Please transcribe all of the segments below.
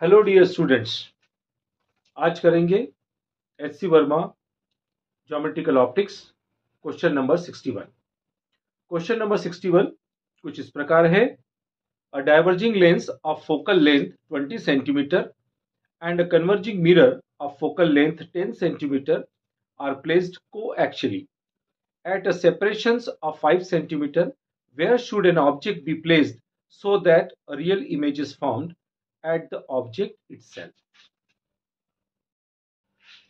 Hello dear students, आज करेंगे H C Verma geometrical optics question number 61। Question number 61 कुछ इस प्रकार है। A diverging lens of focal length 20 centimetre and a converging mirror of focal length 10 centimeter are placed coaxially at a separations of 5 centimeter. Where should an object be placed so that a real image is formed at the object itself?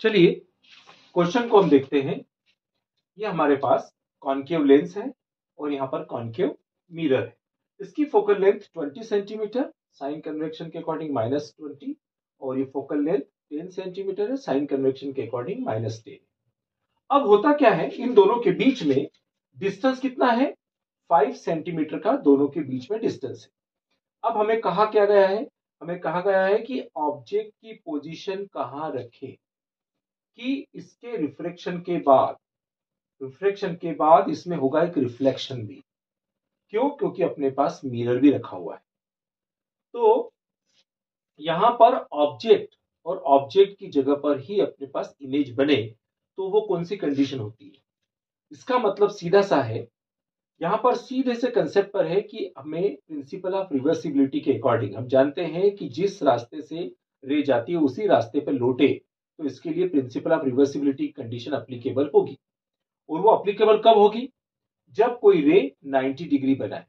चलिए question को हम देखते हैं। ये हमारे पास concave lens है और यहाँ पर कॉन्केव मिरर है। इसकी focal length 20 centimetre, sign convention के अकॉर्डिंग -20, और ये फोकल लेंथ 10 सेंटीमीटर है, साइन कन्वेक्शन के अकॉर्डिंग -10। अब होता क्या है, इन दोनों के बीच में डिस्टेंस कितना है? 5 सेंटीमीटर का दोनों के बीच में डिस्टेंस है। अब हमें कहा क्या गया है? हमें कहा गया है कि ऑब्जेक्ट की पोजीशन कहाँ रखें कि इसके रिफ्रैक्शन के बाद इसमें होगा एक रिफ्लेक्शन भी। क्यों? क्योंकि अपने पास मिरर भी रखा हुआ है। तो यहां पर ऑब्जेक्ट और ऑब्जेक्ट की जगह पर ही अपने पास इमेज बने तो वो कौन सी कंडीशन होती है? इसका मतलब सीधा सा है, यहां पर सीधे से कंसेप्ट पर है कि हमें प्रिंसिपल ऑफ रिवर्सिबिलिटी के अकॉर्डिंग हम जानते हैं कि जिस रास्ते से रे जाती है उसी रास्ते पर लौटे, तो इसके लिए principle of reversibility condition applicable होगी। और वो अप्लीकेबल कब होगी? जब कोई रे 90 डिग्री बनाए।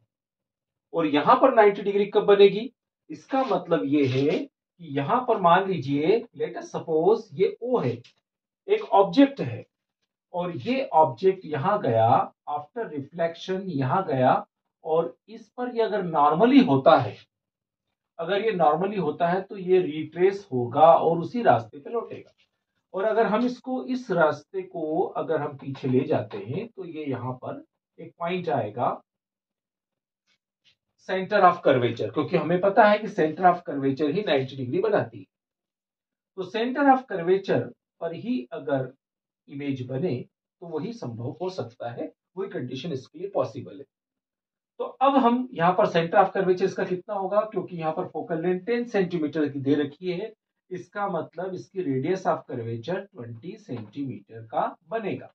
और यहां पर 90 डिग्री कब बनेगी? इसका मतलब ये है कि यहां पर मान लीजिए, लेट अस सपोज ये O है, एक ऑब्जेक्ट है, और ये ऑब्जेक्ट यहां गया, आफ्टर रिफ्लेक्शन यहां गया, और इस पर ये अगर नॉर्मली होता है, तो ये रिट्रेस होगा और उसी रास्ते पे लौटेगा। और अगर हम इसको, इस रास्ते को अगर हम पीछे ले जाते हैं तो ये यहां पर एक पॉइंट आएगा सेंटर ऑफ कर्वेचर, क्योंकि हमें पता है कि centre of curvature he 90 degree बनाती है। तो सेंटर ऑफ कर्वेचर पर ही अगर इमेज बने तो वही संभव हो सकता है, वही कंडीशन इसके लिए पॉसिबल है। तो अब हम यहां पर सेंटर ऑफ कर्वेचर इसका कितना होगा? क्योंकि यहां पर फोकल लेंथ 10 सेंटीमीटर की दे रखी है, इसका मतलब इसकी रेडियस ऑफ कर्वेचर 20 सेंटीमीटर का बनेगा।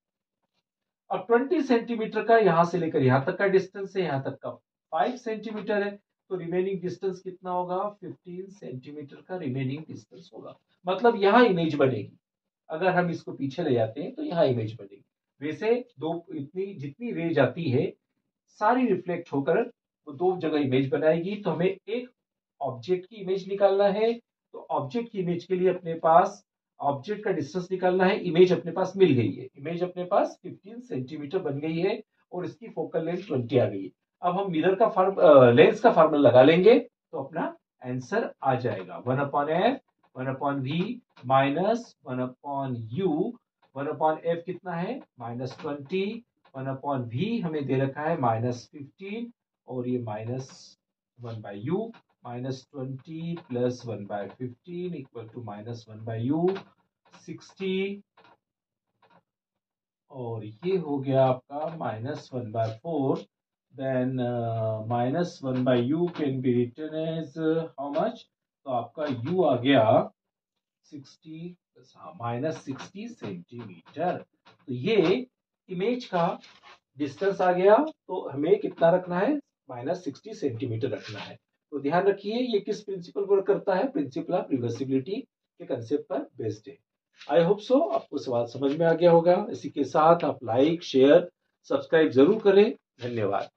अब 20 सेंटीमीटर का यहां से लेकर यहां तक का डिस्टेंस है, यहां तक का 5 सेंटीमीटर है, तो रिमेनिंग डिस्टेंस कितना होगा? 15 सेंटीमीटर का रिमेनिंग डिस्टेंस होगा। मतलब यहां इमेज बनेगी। अगर हम इसको पीछे ले जाते हैं तो यहां इमेज बनेगी। वैसे दो इतनी जितनी रे जाती है सारी रिफ्लेक्ट होकर वो दो जगह इमेज बनाएगी। तो हमें एक ऑब्जेक्ट की इमेज निकालना है, तो ऑब्जेक्ट की इमेज के लिए अपने पास ऑब्जेक्ट का डिस्टेंस निकालना है। इमेज अपने पास मिल गई है, इमेज अपने पास 15 सेंटीमीटर बन गई है और इसकी फोकल लेंथ 20 आ गई है। अब हम मिरर का लेंस का फार्मूला लगा लेंगे तो अपना आंसर आ जाएगा। 1/f 1/v minus 1/u 1/f कितना है? -20, 1/v हमें दे रखा है -15, और ये -1/u, -20 plus 1/15 equal to -1/u 60, और ये हो गया आपका -1/4। Then -1/u can be written as how much? तो आपका u आ गया 60 -60 सेंटीमीटर। तो ये इमेज का डिस्टेंस आ गया। तो हमें कितना रखना है? -60 सेंटीमीटर रखना है। तो ध्यान रखिए ये किस प्रिंसिपल पर करता है? प्रिंसिपल ऑफ रिवर्सिबिलिटी के कंसेप्ट पर बेस्ड है। आई होप सो आपको सवाल समझ में आ गया होगा। इसी के साथ आप लाइक, शेयर, सब्सक्राइब जरूर करें। धन्यवाद।